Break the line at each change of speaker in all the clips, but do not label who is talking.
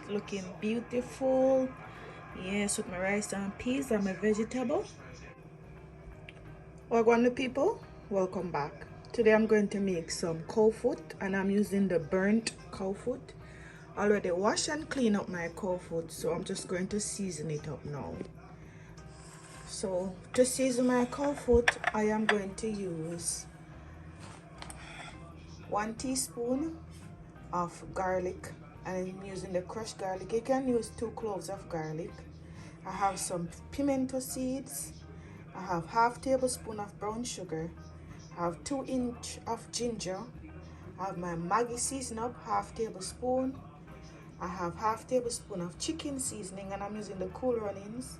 looking beautiful. Yes, with my rice and peas and my vegetable. Welcome people, welcome back. Today I'm going to make some cow foot, and I'm using the burnt cow foot. Already wash and clean up my cow foot, so I'm just going to season it up now. So to season my cow foot, I am going to use 1 teaspoon of garlic, and I'm using the crushed garlic. You can use 2 cloves of garlic. I have some pimento seeds. I have half tablespoon of brown sugar. I have 2 inch of ginger. I have my Maggi season up, half tablespoon. I have half tablespoon of chicken seasoning, and I'm using the Cool Runnings.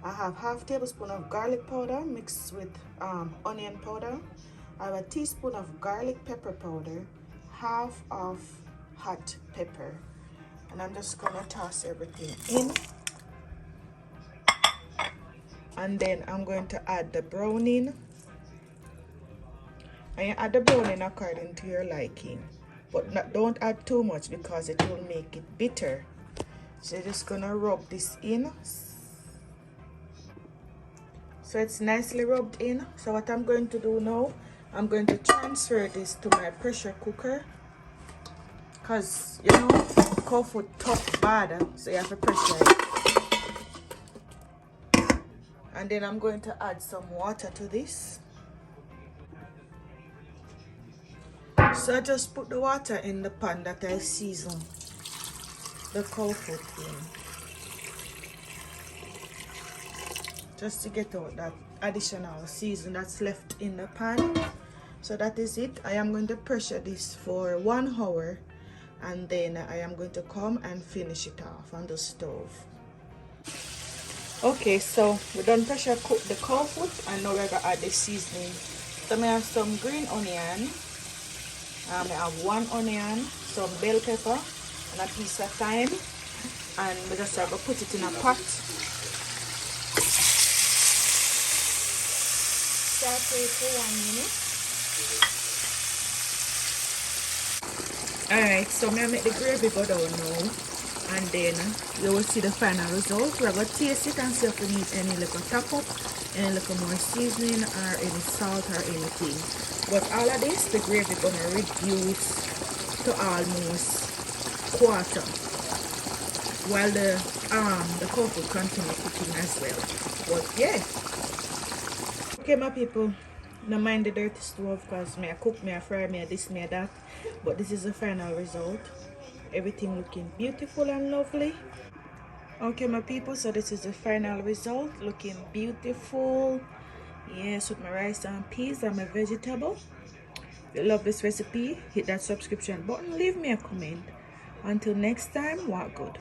I have half tablespoon of garlic powder mixed with onion powder. I have a teaspoon of garlic pepper powder, half of hot pepper, and I'm just gonna toss everything in. And then I'm going to add the browning. And you add the browning according to your liking, but don't add too much because it will make it bitter. So you're just gonna rub this in. So it's nicely rubbed in. So what I'm going to do now, I'm going to transfer this to my pressure cooker, because you know cow foot tough bad, so you have to pressure it. And then I'm going to add some water to this. So I just put the water in the pan that I season the cow foot in, just to get out that additional season that's left in the pan. So that is it. I am going to pressure this for 1 hour, and then I am going to come and finish it off on the stove. Okay, so we done pressure cook the cow foot, and now we're gonna add the seasoning. So I have some green onion. I have 1 onion, some bell pepper, and a piece of thyme, and we just have to put it in a pot. Saute it for 1 minute. Alright, so I'm gonna make the gravy go down now, and then you will see the final result. We're gonna taste it and see if we need any little top up, any little more seasoning, or any salt or anything. But all of this, the gravy gonna reduce to almost quarter, while the cow foot continue cooking as well. But yeah. Okay, my people, no mind the dirty stove, because me I cook, me I fry, me I this, me I that. But this is the final result. Everything looking beautiful and lovely. Okay, my people, so this is the final result, looking beautiful. Yes, with my rice and peas and my vegetable. If you love this recipe, hit that subscription button, leave me a comment. Until next time, walk good.